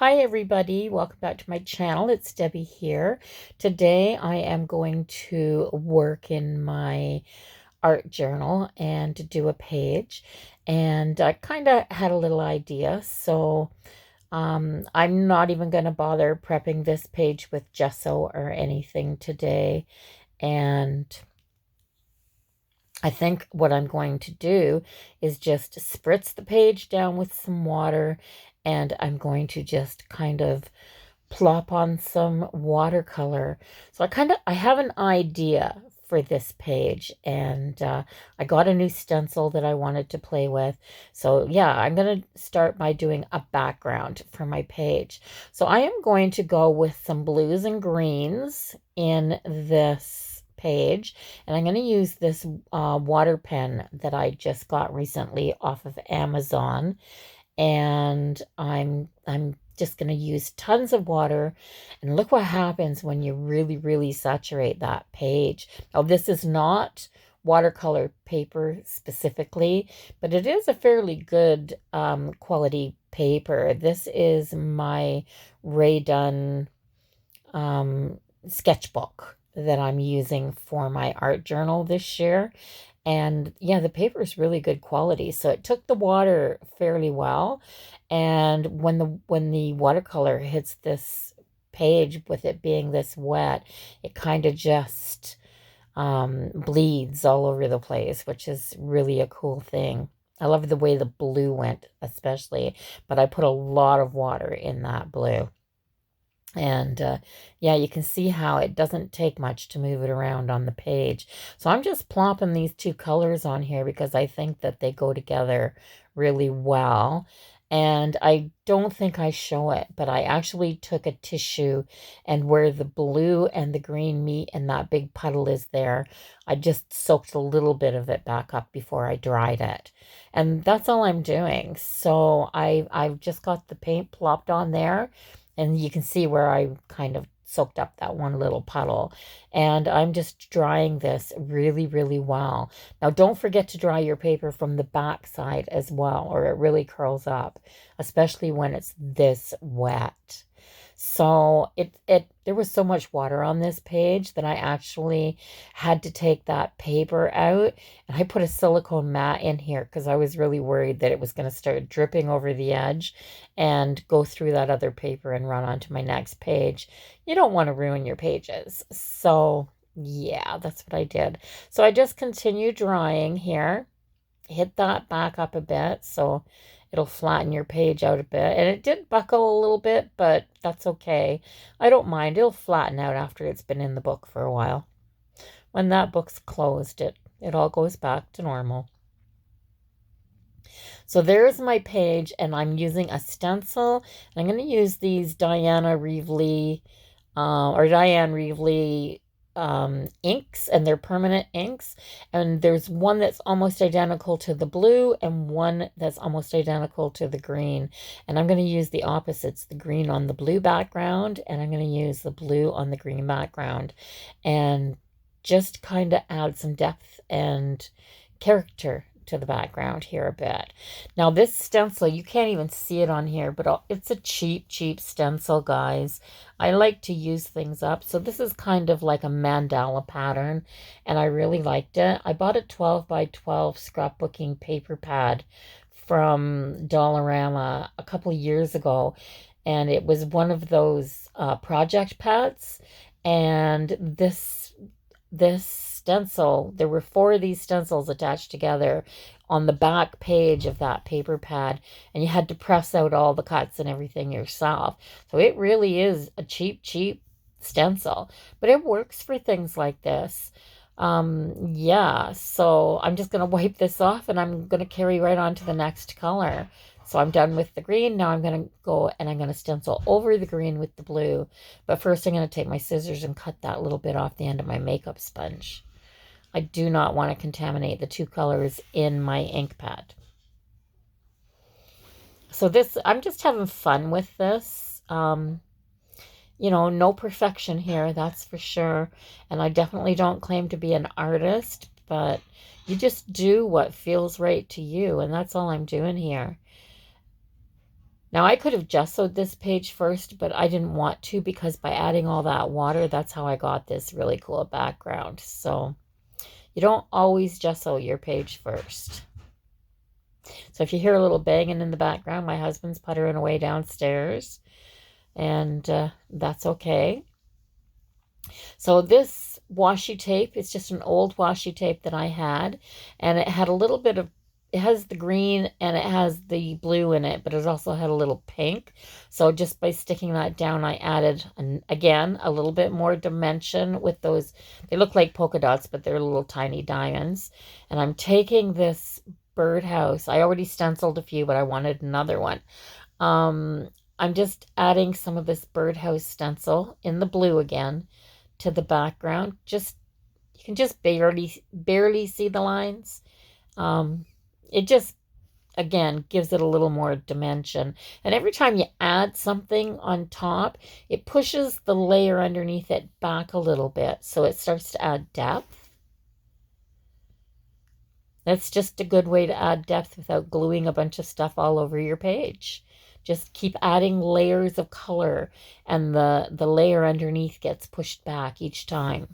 Hi everybody, welcome back to my channel. It's Debbie here. Today I am going to work in my art journal and to do a page. And I kind of had a little idea, so I'm not even going to bother prepping this page with gesso or anything today. And I think what I'm going to do is just spritz the page down with some water, and I'm going to just kind of plop on some watercolor. So I have an idea for this page, and I got a new stencil that I wanted to play with. So yeah, I'm going to start by doing a background for my page. So I am going to go with some blues and greens in this page, and I'm going to use this water pen that I just got recently off of Amazon, and I'm just going to use tons of water, and look what happens when you really saturate that page. Now, this is not watercolor paper specifically, but it is a fairly good quality paper. This is my Ray Dunn sketchbook that I'm using for my art journal this year. And yeah, the paper is really good quality. So it took the water fairly well. And when the watercolor hits this page with it being this wet, it kind of just bleeds all over the place, which is really a cool thing. I love the way the blue went, especially, but I put a lot of water in that blue. And yeah, you can see how it doesn't take much to move it around on the page. So I'm just plopping these two colors on here because I think that they go together really well. And I don't think I show it, but I actually took a tissue, and where the blue and the green meet and that big puddle is there, I just soaked a little bit of it back up before I dried it. And that's all I'm doing. So I've just got the paint plopped on there, and you can see where I kind of soaked up that one little puddle. And I'm just drying this really well. Now, don't forget to dry your paper from the back side as well, or it really curls up, especially when it's this wet. So there was so much water on this page that I actually had to take that paper out, and I put a silicone mat in here because I was really worried that it was going to start dripping over the edge and go through that other paper and run onto my next page. You don't want to ruin your pages. So yeah, that's what I did. So I just continue drying here, hit that back up a bit so it'll flatten your page out a bit. And it did buckle a little bit, but that's okay. I don't mind. It'll flatten out after it's been in the book for a while. When that book's closed, it all goes back to normal. So there's my page, and I'm using a stencil. I'm going to use these Diane Reevely inks, and they're permanent inks. And there's one that's almost identical to the blue and one that's almost identical to the green. And I'm going to use the opposites, the green on the blue background, and I'm going to use the blue on the green background, and just kind of add some depth and character to the background here a bit. Now this stencil, you can't even see it on here, but it's a cheap stencil, guys. I like to use things up. So this is kind of like a mandala pattern, and I really liked it. I bought a 12 by 12 scrapbooking paper pad from Dollarama a couple of years ago, and it was one of those project pads. And this stencil, there were 4 of these stencils attached together on the back page of that paper pad, and you had to press out all the cuts and everything yourself. So it really is a cheap stencil, but it works for things like this. Yeah, so I'm just going to wipe this off, and I'm going to carry right on to the next color. So I'm done with the green. Now I'm going to go and I'm going to stencil over the green with the blue. But first I'm going to take my scissors and cut that little bit off the end of my makeup sponge. I do not want to contaminate the two colors in my ink pad. So this, I'm just having fun with this. You know, no perfection here, that's for sure. And I definitely don't claim to be an artist, but you just do what feels right to you. And that's all I'm doing here. Now I could have gessoed this page first, but I didn't want to because by adding all that water, that's how I got this really cool background. So you don't always gesso your page first. So if you hear a little banging in the background, my husband's puttering away downstairs, and that's okay. So this washi tape is just an old washi tape that I had, and it had a little bit of, it has the green and it has the blue in it, but it also had a little pink. So just by sticking that down, I added, again, a little bit more dimension with those. They look like polka dots, but they're little tiny diamonds. And I'm taking this birdhouse. I already stenciled a few, but I wanted another one. I'm just adding some of this birdhouse stencil in the blue again to the background. Just, you can just barely see the lines. It just, again, gives it a little more dimension. And every time you add something on top, it pushes the layer underneath it back a little bit, so it starts to add depth. That's just a good way to add depth without gluing a bunch of stuff all over your page. Just keep adding layers of color, and the layer underneath gets pushed back each time.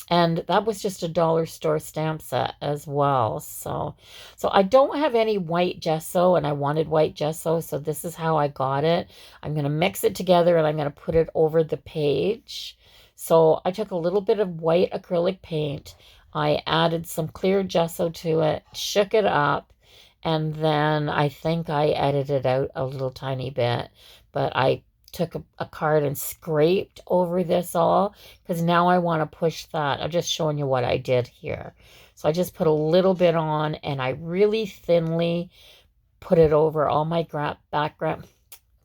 And that was just a dollar store stamp set as well. So I don't have any white gesso, and I wanted white gesso, so this is how I got it. I'm going to mix it together and I'm going to put it over the page. So I took a little bit of white acrylic paint. I added some clear gesso to it, shook it up, and then I think I edited out a little tiny bit, but I took a card and scraped over this all, because now I want to push that. I'm just showing you what I did here. So I just put a little bit on, and I really thinly put it over all my background.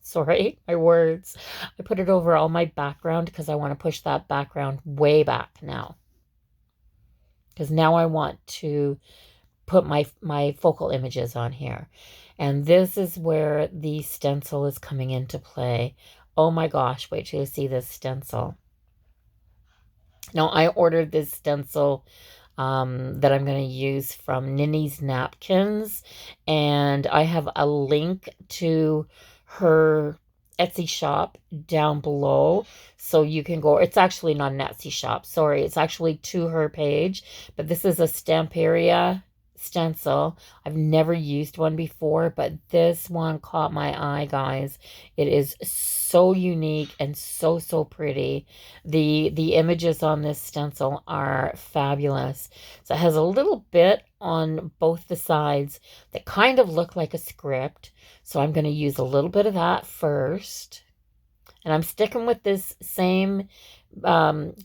Sorry, my words. I put it over all my background because I want to push that background way back now. Because now I want to put my focal images on here. And this is where the stencil is coming into play. Oh my gosh, wait till you see this stencil. Now, I ordered this stencil that I'm going to use from Ninny's Napkins, and I have a link to her Etsy shop down below, so you can go. It's actually not an Etsy shop, sorry, it's actually to her page, but this is a Stamperia stencil. I've never used one before, but this one caught my eye, guys. It is so unique and so pretty. The images on this stencil are fabulous. So it has a little bit on both the sides that kind of look like a script, so I'm going to use a little bit of that first, and I'm sticking with this same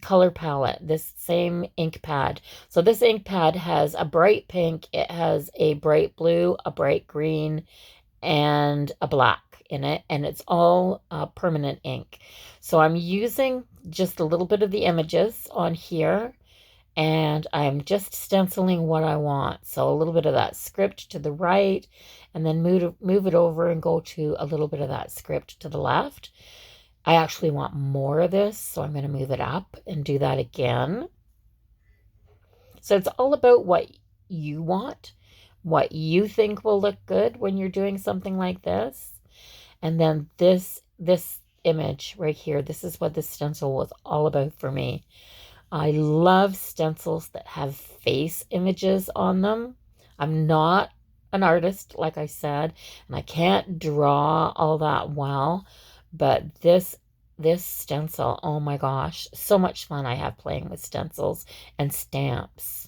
color palette, this same ink pad. So this ink pad has a bright pink, it has a bright blue, a bright green, and a black in it, and it's all permanent ink. So I'm using just a little bit of the images on here, and I'm just stenciling what I want. So a little bit of that script to the right, and then move it over and go to a little bit of that script to the left. I actually want more of this, so I'm going to move it up and do that again. So it's all about what you want, what you think will look good when you're doing something like this. And then this image right here, this is what this stencil was all about for me. I love stencils that have face images on them. I'm not an artist, like I said, and I can't draw all that well. But this stencil, oh my gosh, so much fun I have playing with stencils and stamps.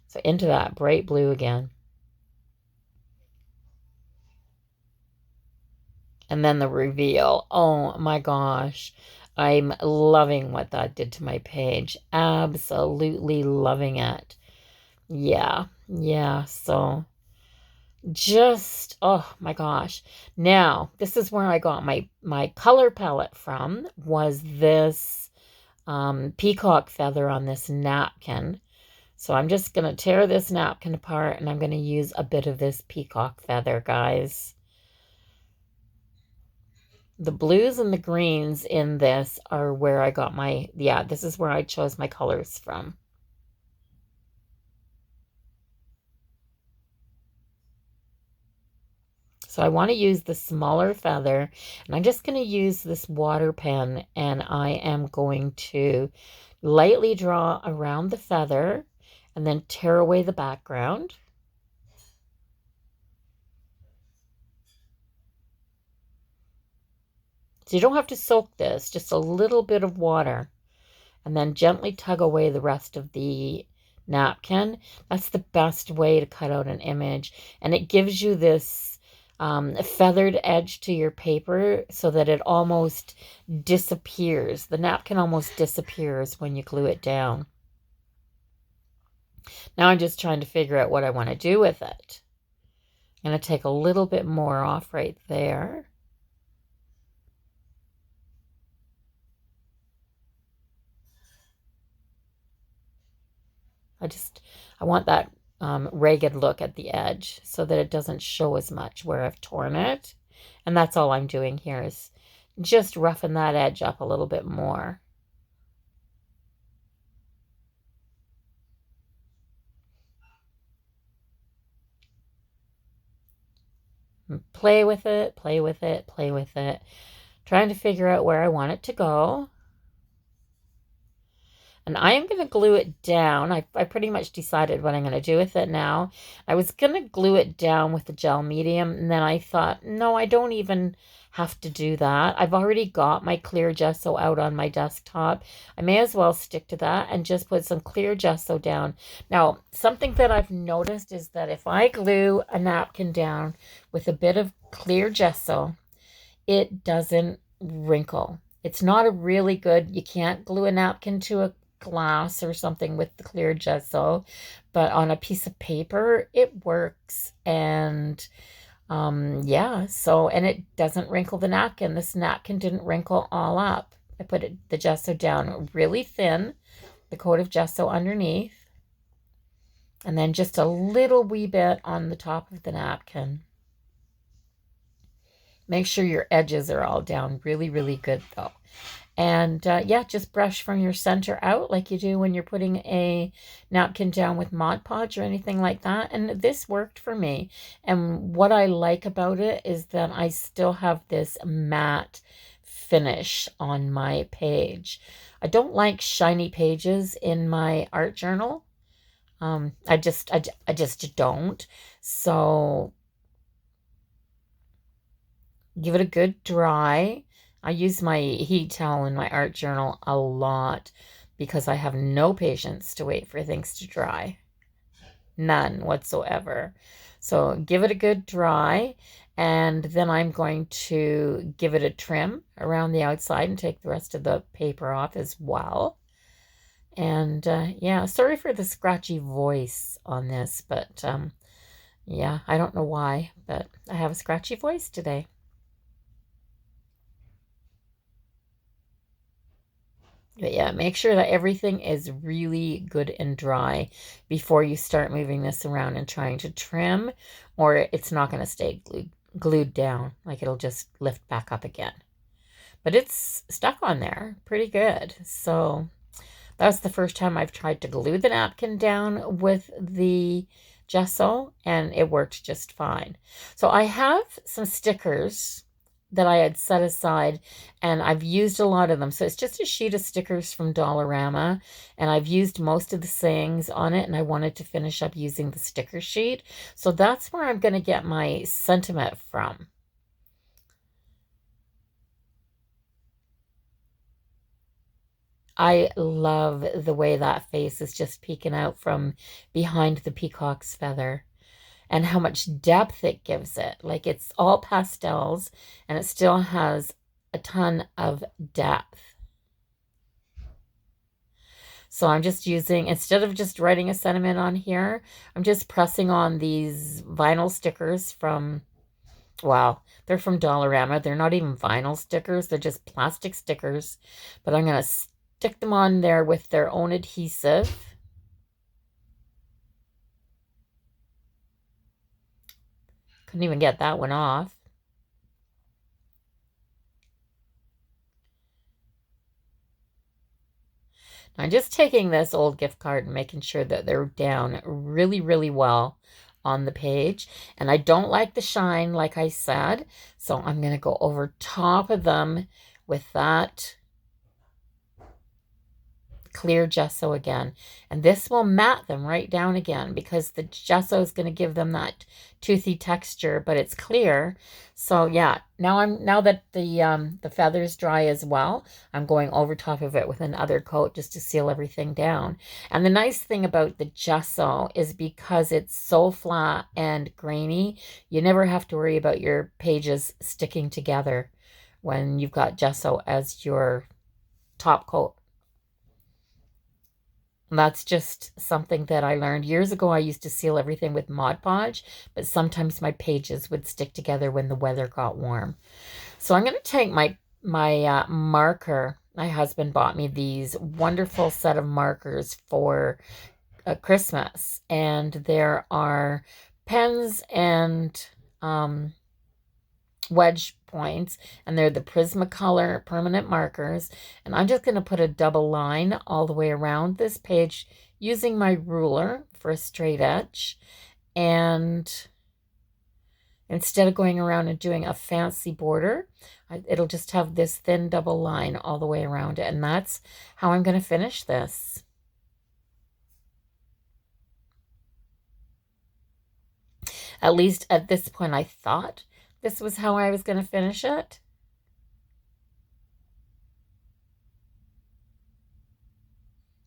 So into that bright blue again. And then the reveal. Oh my gosh. I'm loving what that did to my page. Absolutely loving it. Yeah. So just, oh my gosh. Now, this is where I got my color palette from, was this peacock feather on this napkin. So I'm just going to tear this napkin apart, and I'm going to use a bit of this peacock feather, guys. The blues and the greens in this are where I got this is where I chose my colors from. So I want to use the smaller feather, and I'm just going to use this water pen, and I am going to lightly draw around the feather and then tear away the background. So you don't have to soak this, just a little bit of water, and then gently tug away the rest of the napkin. That's the best way to cut out an image, and it gives you this feathered edge to your paper so that it almost disappears. The napkin almost disappears when you glue it down. Now I'm just trying to figure out what I want to do with it. I'm going to take a little bit more off right there. I want that ragged look at the edge so that it doesn't show as much where I've torn it. And that's all I'm doing here is just roughen that edge up a little bit more. Play with it, play with it, play with it. Trying to figure out where I want it to go. And I am going to glue it down. I pretty much decided what I'm going to do with it now. I was going to glue it down with the gel medium, and then I thought, no, I don't even have to do that. I've already got my clear gesso out on my desktop. I may as well stick to that and just put some clear gesso down. Now, something that I've noticed is that if I glue a napkin down with a bit of clear gesso, it doesn't wrinkle. It's not a really good, you can't glue a napkin to a glass or something with the clear gesso, but on a piece of paper it works. And yeah, so, and it doesn't wrinkle the napkin. This napkin didn't wrinkle all up. I put the gesso down really thin, the coat of gesso underneath, and then just a little wee bit on the top of the napkin. Make sure your edges are all down really, really good though. And yeah, just brush from your center out like you do when you're putting a napkin down with Mod Podge or anything like that. And this worked for me. And what I like about it is that I still have this matte finish on my page. I don't like shiny pages in my art journal. I just don't. So give it a good dry. I use my heat towel in my art journal a lot because I have no patience to wait for things to dry. None whatsoever. So give it a good dry, and then I'm going to give it a trim around the outside and take the rest of the paper off as well. And yeah, sorry for the scratchy voice on this, but yeah, I don't know why, but I have a scratchy voice today. But yeah, make sure that everything is really good and dry before you start moving this around and trying to trim, or it's not going to stay glued down. Like it'll just lift back up again. But it's stuck on there pretty good. So that's the first time I've tried to glue the napkin down with the gesso, and it worked just fine. So I have some stickers that I had set aside, and I've used a lot of them. So it's just a sheet of stickers from Dollarama, and I've used most of the sayings on it, and I wanted to finish up using the sticker sheet. So that's where I'm going to get my sentiment from. I love the way that face is just peeking out from behind the peacock's feather, and how much depth it gives it. Like it's all pastels and it still has a ton of depth. So I'm just using, instead of just writing a sentiment on here, I'm just pressing on these vinyl stickers from, wow, they're from Dollarama. They're not even vinyl stickers. They're just plastic stickers. But I'm going to stick them on there with their own adhesive. Couldn't even get that one off. I'm just taking this old gift card and making sure that they're down really, really well on the page. And I don't like the shine, like I said. So I'm going to go over top of them with that clear gesso again. And this will matte them right down again because the gesso is going to give them that toothy texture, but it's clear. So yeah, now that the feather's dry as well, I'm going over top of it with another coat just to seal everything down. And the nice thing about the gesso is because it's so flat and grainy, you never have to worry about your pages sticking together when you've got gesso as your top coat. That's just something that I learned years ago. I used to seal everything with Mod Podge, but sometimes my pages would stick together when the weather got warm. So I'm going to take my marker. My husband bought me these wonderful set of markers for Christmas, and there are pens and wedge points, and they're the Prismacolor permanent markers. And I'm just going to put a double line all the way around this page using my ruler for a straight edge. And instead of going around and doing a fancy border, it'll just have this thin double line all the way around it. And that's how I'm going to finish this. At least at this point, I thought this was how I was going to finish it.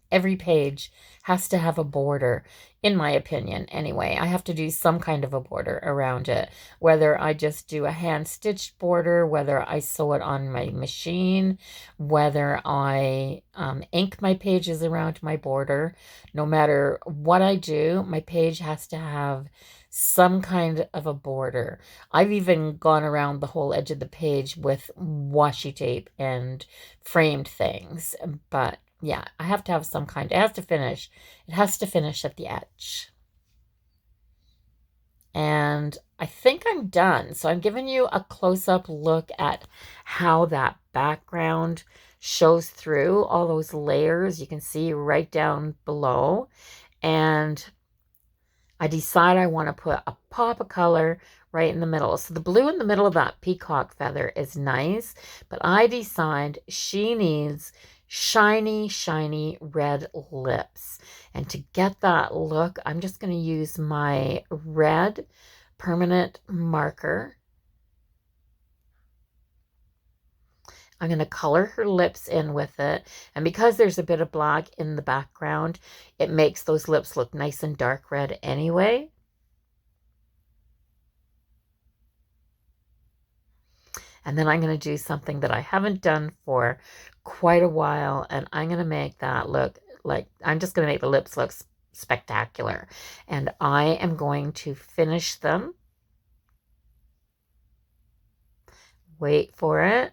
Every page has to have a border, in my opinion, anyway. I have to do some kind of a border around it, whether I just do a hand-stitched border, whether I sew it on my machine, whether I ink my pages around my border. No matter what I do, my page has to have some kind of a border. I've even gone around the whole edge of the page with washi tape and framed things, but yeah, I have to have some kind. It has to finish. It has to finish at the edge. And I think I'm done. So I'm giving you a close-up look at how that background shows through all those layers. You can see right down below. And I decide I want to put a pop of color right in the middle. So the blue in the middle of that peacock feather is nice, but I decide she needs shiny, shiny red lips. And to get that look, I'm just going to use my red permanent marker. I'm going to color her lips in with it. And because there's a bit of black in the background, it makes those lips look nice and dark red anyway. And then I'm going to do something that I haven't done for quite a while. And I'm going to make that look like, I'm just going to make the lips look spectacular. And I am going to finish them. Wait for it.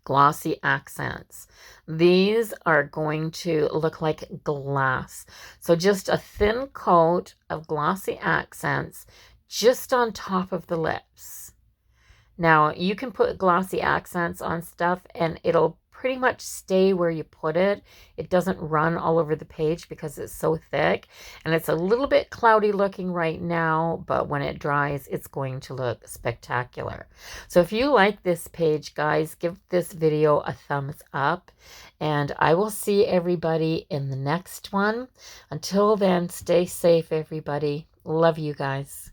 Glossy accents. These are going to look like glass. So just a thin coat of glossy accents just on top of the lips. Now, you can put glossy accents on stuff and it'll pretty much stay where you put it. It doesn't run all over the page because it's so thick. And it's a little bit cloudy looking right now, but when it dries, it's going to look spectacular. So if you like this page, guys, give this video a thumbs up. And I will see everybody in the next one. Until then, stay safe, everybody. Love you guys.